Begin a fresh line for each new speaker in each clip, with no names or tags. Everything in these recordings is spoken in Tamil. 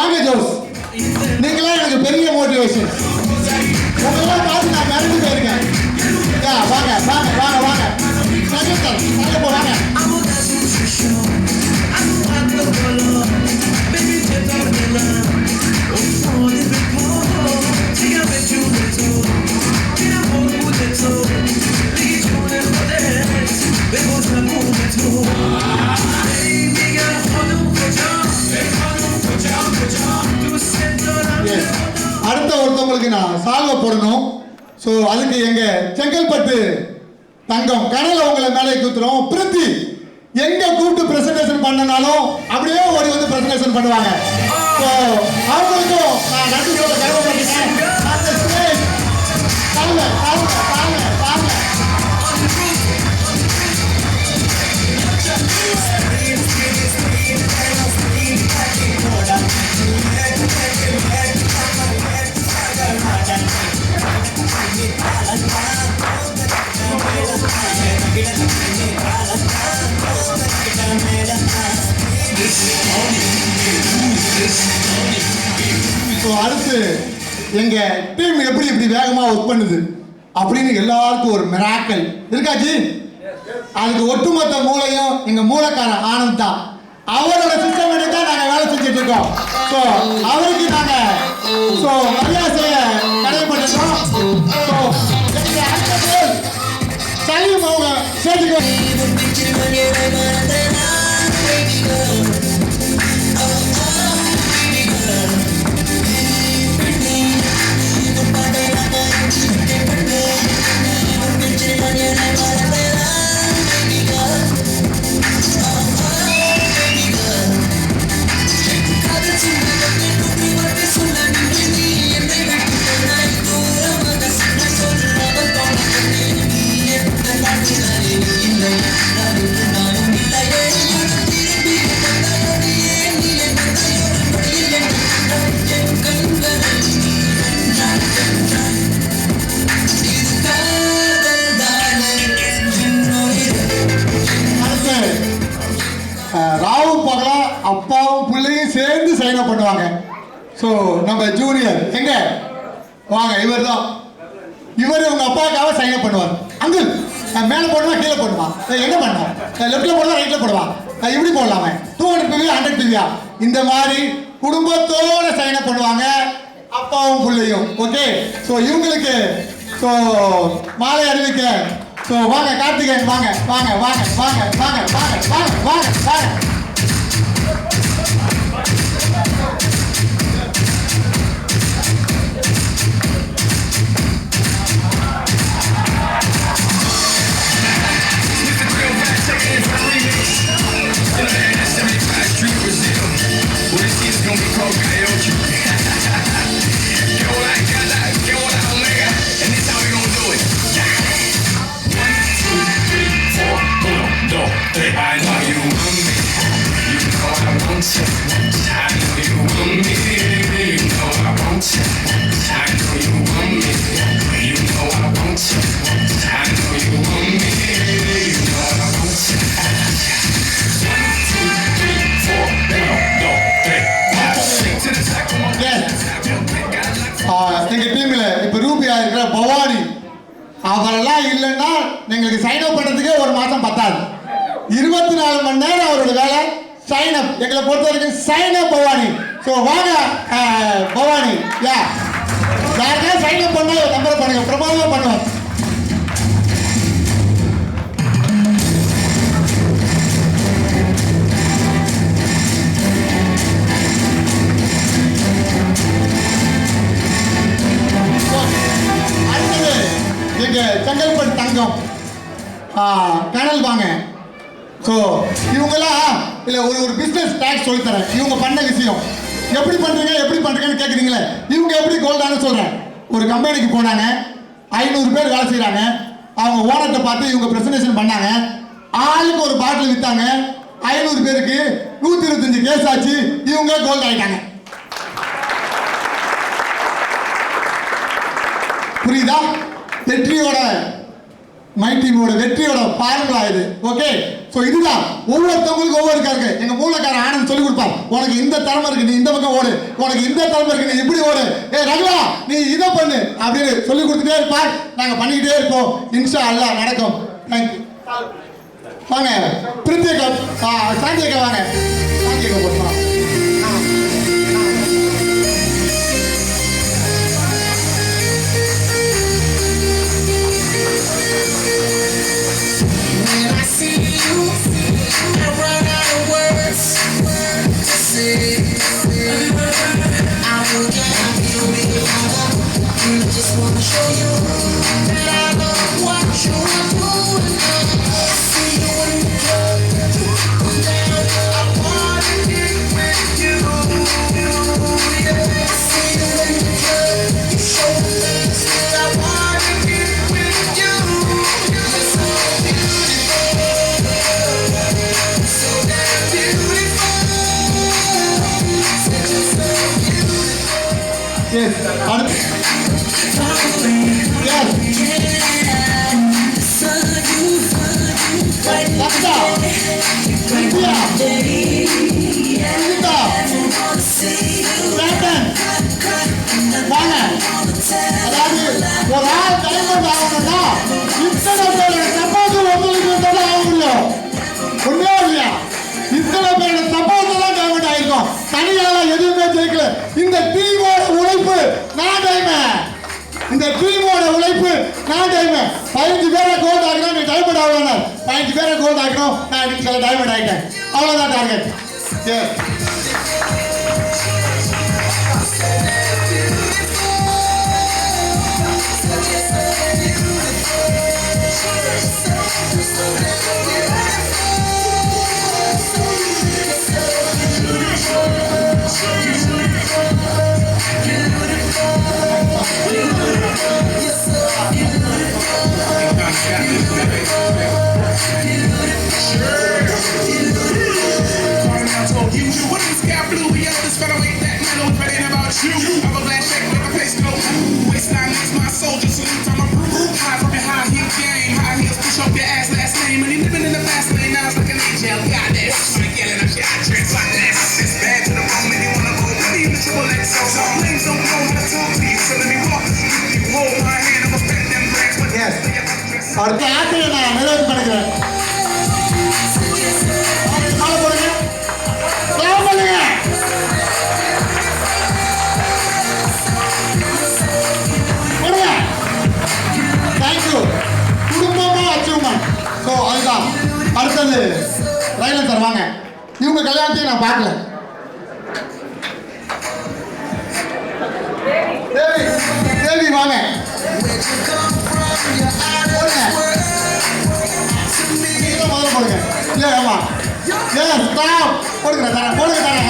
வாங்க ஜோஸ், நீங்களாம் எனக்கு பெரிய மோட்டிவேஷன். உங்களெல்லாம் பார்த்து நான் மறந்து போயிருக்கேன். வாங்க வாங்க வாங்க வாங்க நல்ல போறாங்க. அடுத்த ஒருத்தவங்களுக்கு நான் சால்வை போடணும். ஸோ அதுக்கு எங்க செங்கல்பட்டு தங்கம் கடலை உங்களை மேலே கூத்துறோம். பிரித்தி எங்க கூப்பிட்டு பிரசன்டேஷன் பண்ணனாலும் அப்படியே ஓடி வந்து பிரசன்டேஷன் பண்ணுவாங்க. ஸோ அவங்களுக்கும் நான் நன்றி சொல்ல கடமைப்பட்டேன். அடுத்து எங்க டீம் எப்படி இப்படி வேகமா ஒர்க் பண்ணுது அப்படின்னு எல்லாருக்கும் ஒரு மிராக்கல் இருக்காச்சு. அதுக்கு ஒட்டுமொத்த மூளையும் எங்க மூலக்காரன் ஆனந்த் தான். அவரோட சிஸ்டம் தான் நாங்க வேலை செஞ்சுட்டு இருக்கோம். ஸோ அவருக்கு நாங்க மரியாதை செய்ய கடமைப்பட்டிருக்கோம். சலீம் அவங்க சேர்த்துக்கோ. அப்பாவும் பிள்ளையும் சேர்ந்து சைன் அப் பண்ணுவாங்க. ஸோ நம்ம ஜூனியர் எங்க வாங்க, இவர் தான். இவர் உங்க அப்பாவுக்காக சைன் அப் பண்ணுவார். அங்கிள் மேலே போடுவா கீழே போடுவான், என்ன பண்ணுவான், லெஃப்ட்ல போடுவா ரைட்ல போடுவான், இப்படி போடலாமே 200 PV 100 PV இந்த மாதிரி குடும்பத்தோட சைன் அப் பண்ணுவாங்க அப்பாவும் பிள்ளையும். ஓகே, ஸோ இவங்களுக்கு மாலை அறிவிக்க வாங்க கார்த்திகேயன், வாங்க வாங்க வாங்க வாங்க வாங்க வாங்க வாங்க வாங்க வாங்க. எங்க டீம்ல இப்ப ரூபியா இருக்கிற பவானி அவரெல்லாம் இல்லைன்னா எங்களுக்கு சைன் அப் பண்றதுக்கே ஒரு மாசம் பத்தாது. 24 மணி நேரம் அவரோட வேலை சைன் அப். எங்களை பொறுத்த வரைக்கும் சைன் அப் பவானி. ஸோ வாங்க பவானி, யாருக்கா சைன் அப் பண்ணா நம்பர் பண்ணுங்க, பிரமாதமா பண்ணுவோம். செங்கல்பட்டு தங்கம் கனல் வாங்க. ஸோ இவங்கெல்லாம் இல்லை ஒரு பிஸ்னஸ் டேக்ஸ் சொல்லித்தரேன். இவங்க பண்ண விஷயம் எப்படி பண்ணுறீங்கன்னு கேட்குறீங்களே, இவங்க எப்படி கோல்டானு சொல்கிறேன். ஒரு கம்பெனிக்கு போனாங்க, 500 பேர் வேலை செய்கிறாங்க. அவங்க ஓனர்கிட்ட பார்த்து இவங்க ப்ரெசன்டேஷன் பண்ணாங்க. ஆளுக்கு ஒரு பாட்டில் விற்றாங்க. 500 பேருக்கு 125 கேஸ் ஆச்சு. இவங்க கோல்ட் ஆகிட்டாங்க. புரியுதா? வெற்றியோட மை டீமோட வெற்றியோட ஃபார்முலா இது. ஓகே, ஸோ இதுதான் ஒவ்வொருத்தவங்களுக்கும் ஒவ்வொரு இருக்கு. எங்க மூலக்காரன் ஆனந்த் சொல்லி கொடுப்பார், உனக்கு இந்த திறமை இருக்கு, நீ இந்த பக்கம் ஓடு, உனக்கு இந்த திறமை இருக்கு, நீ இப்படி ஓடு, ரகுவா நீ இதை பண்ணு அப்படின்னு சொல்லி கொடுத்துட்டே இருப்பார். நாங்கள் பண்ணிக்கிட்டே இருப்போம். இன்ஷா அல்லாஹ் நடக்கும். தேங்க்யூ. வாங்க பிரித்தியக்கா, சாந்தியக்கா வாங்க. சாந்தியக்கா போட்டுமா.
Just wanna show you that I love what you are doing. See you in the club, come down. I wanna get with you. Yeah. See you in the club, you show me things that I wanna get with you. You're so beautiful, so damn beautiful. Said you're so beautiful.
Yes, ஒரு ஆள் டைமண்ட் ஆகணும்னா இத்தனை பேரோட சப்போர்ட் உங்களுக்கு வந்தாலும் ஆக முடியும். உண்மையா இல்லையா? இத்தனை பேரோட சப்போர்ட் தான் டைமண்ட் ஆயிருக்கும். தனியால எதுவுமே ஜெயிக்கல. இந்த டீமோட உழைப்பு நான் டைமண்ட். இந்த டீமோட உழைப்பு நான் டைமண்ட். 15 பேரை கோல்ட் ஆகணும், நீ டைமண்ட் ஆகணும். 15 பேரை கோல்ட் ஆகணும், நான் இன்னைக்கு டைமண்ட் ஆகிட்டேன். அவ்வளோதான் டார்கெட். அடுத்த ஆசையை நான் நிறைவேற்றி பண்ணிக்கிறேன். தேங்க்யூ. குடும்பமா அச்சீவ்மெண்ட். ஸோ அதுதான். அடுத்தது ரயிலன் சார் வாங்க. இவங்க கல்யாணத்தையும் நான் பார்க்கல. தேவி வாங்க. முதல்ல போடுங்க. இல்லை ஆமா போடுங்க தரேன் போடுங்க தரேன்.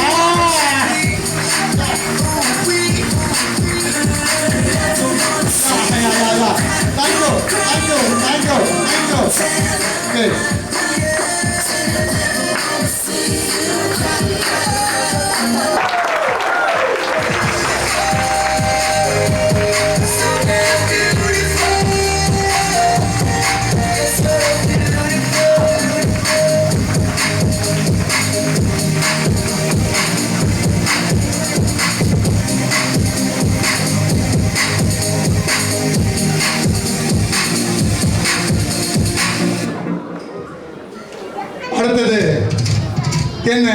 Thank you thank you thank you thank you. அடுத்தது என்ன?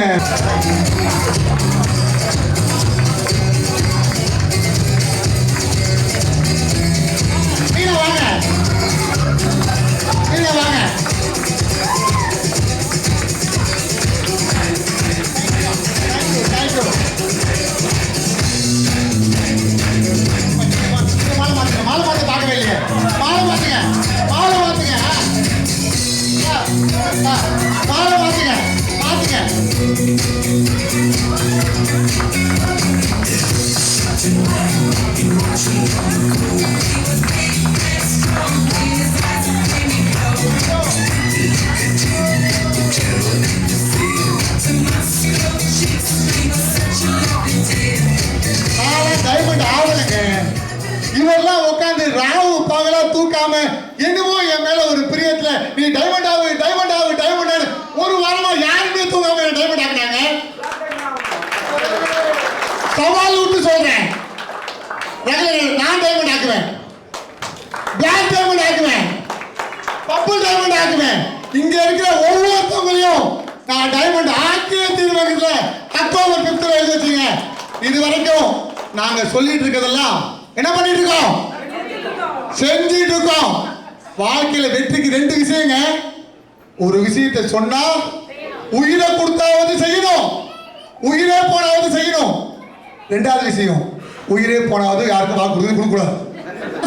வாங்க வாங்க. மாலை மாற்ற பார்க்கவே இல்லையே. மாலை மாற்றுங்க மாலை மாற்றுங்க மாலை மாற்றுங்க மாற்றுங்க. டைமண்ட் ஆகலைங்க. இவெல்லாம் உட்காந்து ராவு பகலா தூக்காம என்னமோ என் மேல ஒரு விஷயத்துல நீ டைமண்ட் ஆகு டைமண்ட் ஆகு டைமண்ட் ஆகு ஒரு வாரமா யாருமே தூங்காம டைமண்ட் ஆக்குறாங்க. சவால் விட்டு சொல்றேன், நான் டைமண்ட் ஆக்குவேன், பிளாக் டைமண்ட் ஆக்குவேன், பர்பிள் டைமண்ட் ஆக்குவேன். இங்க இருக்கிற ஒவ்வொருத்தவங்களையும் நான் டைமண்ட் ஆக்கிய தீர்வுல அக்டோபர் 5th எழுதி வச்சுங்க. இது வரைக்கும் நாங்க சொல்லிட்டு இருக்கிறதெல்லாம் என்ன பண்ணிட்டு இருக்கோம், செஞ்சிட்டு இருக்கோம். வாழ்க்கையில வெற்றிக்கு 2 விஷயங்க. ஒரு விஷயத்தை சொன்னா உயிரை கொடுத்தாவது செய்யணும், உயிரே போனாவது செய்யணும். 2வது விஷயம், உயிரே போனாவது யாருக்கும் வாக்கு கொடுக்க கூடாது.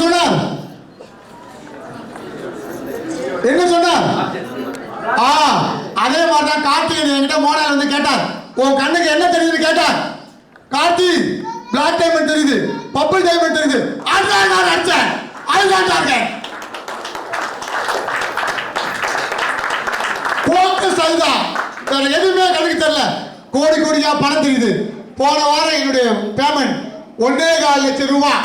சொன்னார் என்ன சொன்னார்? அதே மாதிரி தான் கார்த்திகேயன் என்கிட்ட மோனால் வந்து கேட்டார், உன் கண்ணுக்கு என்ன தெரியுது கேட்டார். கார்த்தி பிளாக் டைமண்ட் தெரியுது, பர்பிள் டைமண்ட் தெரியுது, அதுதான் நான் அடிச்சேன், அதுதான் டார்கெட். போக்கஸ் அதுதான், வேற எதுவுமே கணக்கு தெரியல. கோடி கோடியா பணம் தெரியுது. போன வாரம் என்னுடைய பேமெண்ட் 1.25 லட்சம் ரூபாய்.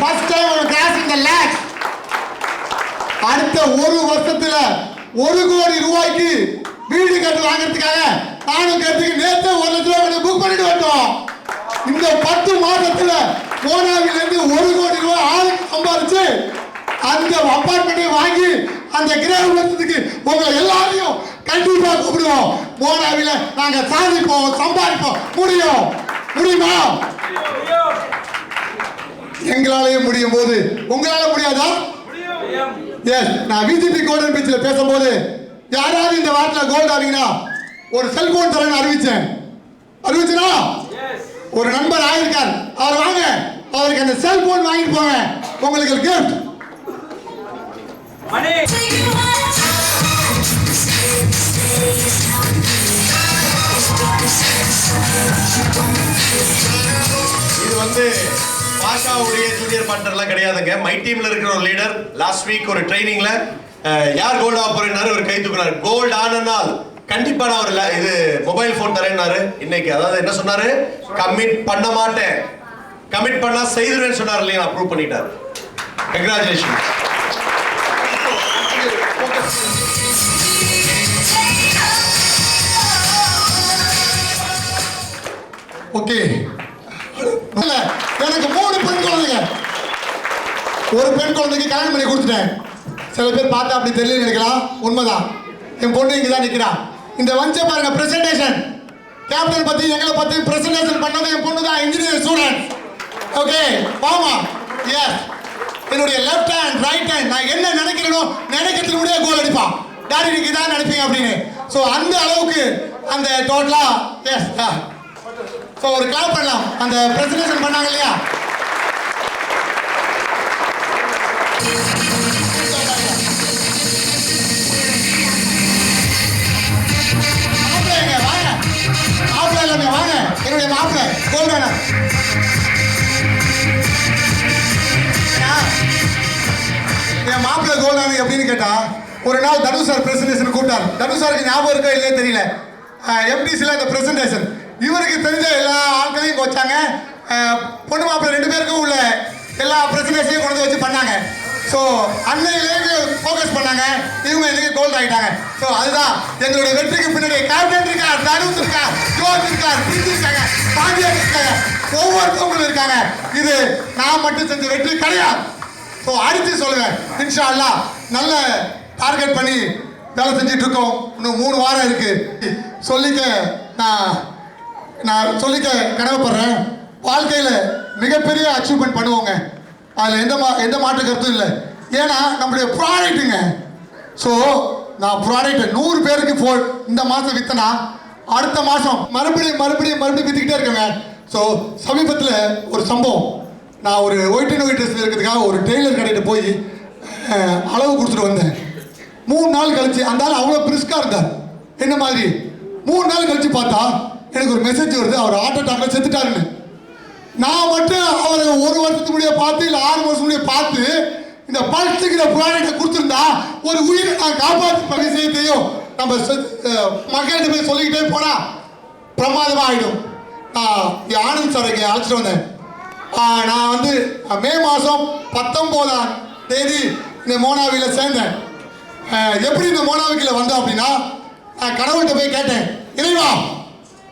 ஃபர்ஸ்ட் டைம் ஒரு கிராஸ் இந்த லேக். அடுத்த ஒரு வருஷத்துல 1 கோடி ரூபாய்க்கு வீடு கட்டு வாங்குறதுக்காக நானும் கட்டுக்கு நேற்று 1 லட்சம் ரூபாய் புக் பண்ணிட்டு வந்தோம். இந்த 10 மாதத்துல மோனாவில இருந்து 1 கோடி ரூபாய் ஆளுக்கு சம்பாதிச்சு அந்த அபார்ட்மெண்ட்டை வாங்கி அந்த கிரகத்துக்கு உங்களை எல்லாரையும் கண்டிப்பா கூப்பிடுவோம். மோனாவில நாங்க சாதிப்போம், சம்பாதிப்போம். முடியுமா? எங்களாலேயே முடியும் போது உங்களால முடியாதா? எஸ். நான் விஜிபி கோல்டன் பீச்சில் பேசும்போது யாராவது இந்த வாரத்தில் கோல்டு ஆனீங்கன்னா ஒரு செல்போன் தரேன்னு அறிவிச்சனா? ஒரு நண்பர் ஆயிருக்கார், அவர் வாங்க, அவருக்கு அந்த செல்போன் வாங்கிட்டு போங்க, உங்களுக்கு கிஃப்ட்.
இது வந்து பாஷாவுடைய ஜூனியர் பார்ட்னர்லாம் கிடையாதுங்க. மை டீம்ல இருக்கிற ஒரு லீடர் லாஸ்ட் வீக் ஒரு ட்ரைனிங்ல யார் கோல்ட் ஆக போறேன்னாரு, ஒரு கை தூக்குனாரு. கோல்ட் ஆனனால் கண்டிப்பா நான் ஒரு இது மொபைல் போன் தரேன்னாரு. இன்னைக்கு அதாவது என்ன சொன்னாரு, கமிட் பண்ண மாட்டேன், கமிட் பண்ணா செய்துருவேன்னு சொன்னார் இல்லையா, அப்ரூவ் பண்ணிட்டாரு. கங்க்ராச்சுலேஷன்.
ஓகே, எனக்கு 3 பெண் குழந்தைங்க. ஒரு பெண் குழந்தைக்கு கல்யாணம் பண்ணி கொடுத்துட்டேன். சில பேர் பார்த்தா அப்படி தெரியல நினைக்கலாம், உண்மைதான். என் பொண்ணு இங்கே தான் நிற்கிறான். இந்த வஞ்ச பாருங்க பிரசன்டேஷன், கேப்டன் பத்தி எங்களை பத்தி பிரசன்டேஷன் பண்ணது என் பொண்ணு தான், இன்ஜினியர் ஸ்டூடெண்ட். ஓகே வாமா. எஸ், என்னுடைய லெஃப்ட் ஹேண்ட் ரைட் ஹேண்ட் நான் என்ன நினைக்கிறேனோ நினைக்கிறதுக்கு முடியாது கோல் அடிப்பான். டாடி நீங்க தான் நினைப்பீங்க அப்படின்னு. ஸோ அந்த அளவுக்கு அந்த டோட்டலா எஸ். ஸோ ஒரு கிளாப் பண்ணலாம். அந்த பிரசன்டேஷன் பண்ணாங்க இல்லையா, மாப்பிள்ளைங்க வாங்க, மாப்பிள்ளை இல்லைங்க வாங்க, என்னுடைய மாப்பிள்ளை கோல் வேணும். என் மாப்பிள்ளை கோல் வேணும் எப்படின்னு கேட்டா, ஒரு நாள் தனு சார் பிரசன்டேஷன் கூப்பிட்டார். தனு சாருக்கு ஞாபகம் இருக்கா இல்லையே தெரியல, எம்டிசியில் அந்த பிரசன்டேஷன் இவருக்கு தெரிஞ்ச எல்லா ஆட்களையும் வச்சாங்க. பொண்ணு மாப்பிள்ளை 2 பேருக்கும் உள்ள எல்லா பிரச்சனையும் கொண்டு வச்சு பண்ணாங்க. ஸோ அன்னையிலேருந்து ஃபோக்கஸ் பண்ணாங்க. இவங்க எனக்கு கோல்ட் ஆகிட்டாங்க. ஸோ அதுதான் எங்களுடைய வெற்றிக்கு பின்னாடி கேப்டன் இருக்கார், தனுஷ் இருக்கார், ஜோத் இருக்கார், பிரிஞ்சு இருக்காங்க, பாண்டியன் இருக்காங்க, ஒவ்வொருத்தவங்களும் இருக்காங்க. இது நான் மட்டும் செஞ்ச வெற்றி கிடையாது. ஸோ அடுத்து சொல்லுவேன், இன்ஷா அல்லாஹ் நல்ல டார்கெட் பண்ணி வேலை செஞ்சுட்டு இருக்கோம். இன்னும் 3 வாரம் இருக்கு. சொல்லிக்க நான் சொல்லிக்க கனவுப்படுறேன். வாழ்க்கையில் மிகப்பெரிய அச்சீவ்மெண்ட் பண்ணுவோங்க, அதில் எந்த மாற்று கருத்தும் இல்லை. ஏன்னா நம்முடைய ப்ராடக்ட்டுங்க. ஸோ நான் ப்ராடக்ட் 100 பேருக்கு இந்த மாதம் விற்றனா அடுத்த மாதம் மறுபடியும் விற்றுக்கிட்டே இருக்கேங்க. ஸோ சமீபத்தில் ஒரு சம்பவம், நான் ஒரு ஒயிட் அண்ட் ஒயிட் ட்ரெஸ்ஸில் இருக்கிறதுக்காக ஒரு டெய்லர் கடையிட்ட போய் அளவு கொடுத்துட்டு வந்தேன். 3 நாள் கழிச்சு அந்த ஆள் அவ்வளோ பிரிஸ்காக இருந்தார் என்ன மாதிரி. 3 நாள் கழிச்சு பார்த்தா எனக்கு ஒரு மெசேஜ் வருது, அவர் ஹார்ட் அட்டாக்ல செத்துட்டாருன்னு. நான் மட்டும் அவரை 1 வருஷத்துக்கு முடிய பார்த்து இல்லை 6 வருஷம் முடிய பார்த்து இந்த பல்ஸுக்கிற ப்ராடக்டை கொடுத்துருந்தா ஒரு உயிரை நான் காப்பாற்ற விஷயத்தையும் நம்ம மக்கள்கிட்ட போய் சொல்லிக்கிட்டே போனா பிரமாதமாக ஆகிடும். நான் ஆனந்த் சார் இங்கே அழைச்சிட்டு வந்தேன். நான் வந்து மே மாதம் 19ஆம் தேதி இந்த மோனாவில சேர்ந்தேன். எப்படி இந்த மோனாவிக்குள்ள வந்தோம் அப்படின்னா, கடவுள்கிட்ட போய் கேட்டேன், இறைவா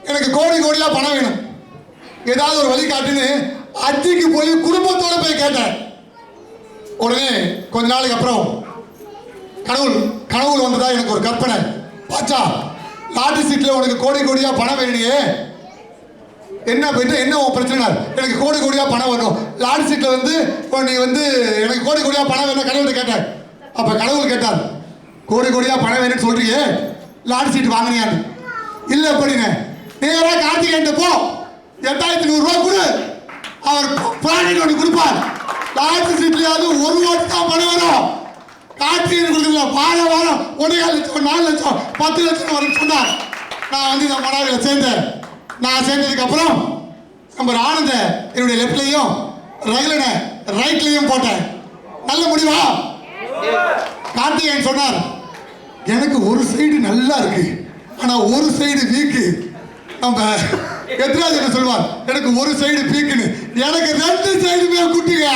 எனக்கு கோடி கோடியா பணம் வேணும், ஏதாவது ஒரு வழி காட்டுன்னு அத்திக்கு போய் குடும்பத்தோட போய் கேட்டேன். உடனே கொஞ்ச நாளைக்கு அப்புறம் கனவுல வந்ததா எனக்கு ஒரு கற்பனை. பாச்சா, லாட்டரி சீட்ல உனக்கு கோடி கோடியா பணம் வேணுயே, என்ன உன் பிரச்சனை? எனக்கு கோடி கோடியா பணம் வரும், லாட்டரி சீட்ல வந்து நீ வந்து எனக்கு கோடி கோடியா பணம் வேணும் கடவுள்கிட்ட கேட்டேன். அப்ப கடவுள் கேட்டார், கோடி கோடியா பணம் வேணும்னு சொல்றீங்க, லாட்டரி சீட் வாங்கினியான்னு. இல்ல அப்படிங்க, நேரா கார்த்திகேயன் போ, 8100 ரூபா கொடு, அவர் பிளானிங் ஒன்று கொடுப்பார். லாட்டரி சீட்லயாவது 1 ஓட்டு தான் பணம் வரும், கார்த்திகேயன் கொடுக்கல, வாரம் 1.5 லட்சம் 4 லட்சம் 10 லட்சம் வரும்னு சொன்னார். நான் வந்து இந்த மனாவில சேர்ந்தேன். நான் சேர்ந்ததுக்கு அப்புறம் நம்ம ஆனந்த என்னுடைய லெஃப்ட்லையும் ரகுலனை ரைட்லையும் போட்டேன். நல்ல முடிவா? கார்த்திகேயன் சொன்னார், எனக்கு ஒரு சைடு நல்லா இருக்கு, ஆனா ஒரு சைடு வீக்கு. நம்ம எத்ராஜ் என்ன சொல்வார், எனக்கு ஒரு சைடு வீக்குன்னு, எனக்கு 2 சைடுமே குட்டிங்க.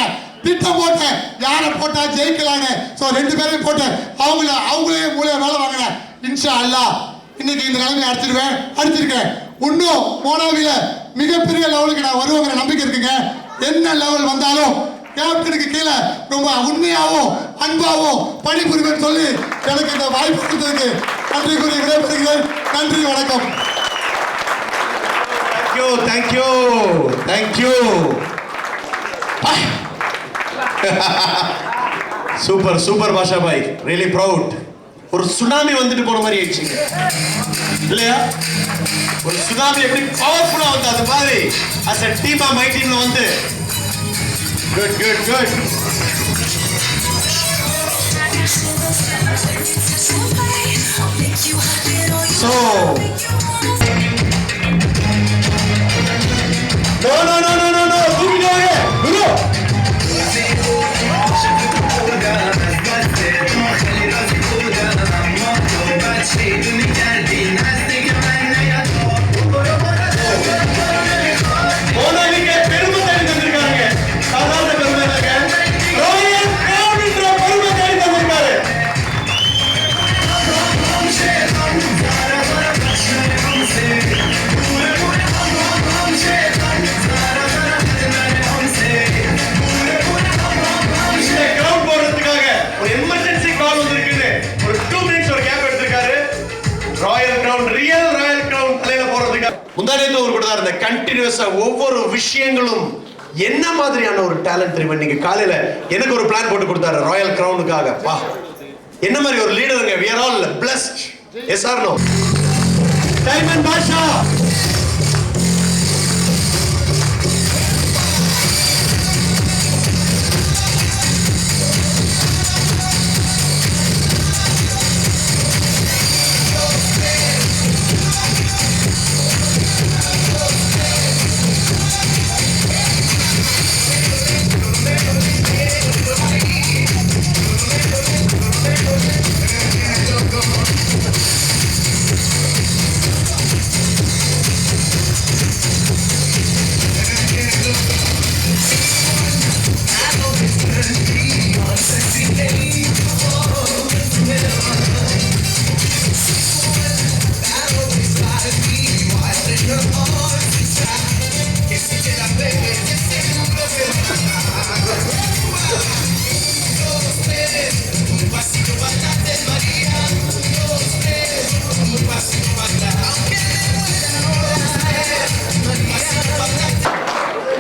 திட்டம் போட்டேன், யாரை போட்டா ஜெயிக்கலான்னு. ஸோ 2 பேரையும் போட்டேன், அவங்களே மூலையை வேலை வாங்கினேன். இன்ஷா அல்லாஹ் இன்னைக்கு இந்த நிலைமையை அடிச்சிருக்கேன். இன்னும் மோனாவில மிகப்பெரிய லெவலுக்கு நான் வருவேங்கிற நம்பிக்கை இருக்குங்க. என்ன லெவல் வந்தாலும் கேப்டனுக்கு கீழே ரொம்ப உண்மையாகவும் அன்பாகவும் பணிபுரிவேன்னு சொல்லி எனக்கு இந்த வாய்ப்பு கொடுத்ததுக்கு நன்றி கூறி விடைபெறுகிறேன். நன்றி, வணக்கம்.
தேங்க்யூ. சூப்பர் பாஷா பாய், ரியலி ப்ரவுட். ஒரு சுனாமி வந்துட்டு போன மாதிரி ஆயிடுச்சுங்க இல்லையா? ஒரு சுனாமி எப்படி பவர்ஃபுல்லா வந்து அது மாதிரி as a team my teamல வந்து good. So no தூக்கிடுவாங்க குரு. கண்டினியூஸா ஒவ்வொரு விஷயங்களும் என்ன மாதிரியான ஒரு டேலண்ட் தெரியுமா? நீங்க காலையில எனக்கு ஒரு பிளான் போட்டு கொடுத்தாரு ராயல் கிரவுனுக்காக. வா, என்ன மாதிரி ஒரு லீடருங்க. we are all blessed. yes or no? Diamond Basha,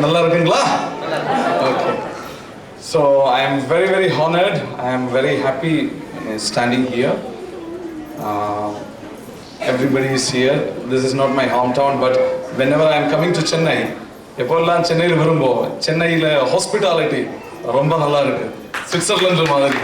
நல்லா இருக்குங்களா? Okay. So I am very honored. I am very happy standing here. Everybody is here. This is not my hometown, but whenever I am coming to Chennai, எப்போல்லாம் சென்னையில் வரும்போது சென்னையில் ஹாஸ்பிட்டாலிட்டி ரொம்ப நல்லா இருக்கு, சுவிட்சர்லாந்து மாதிரி.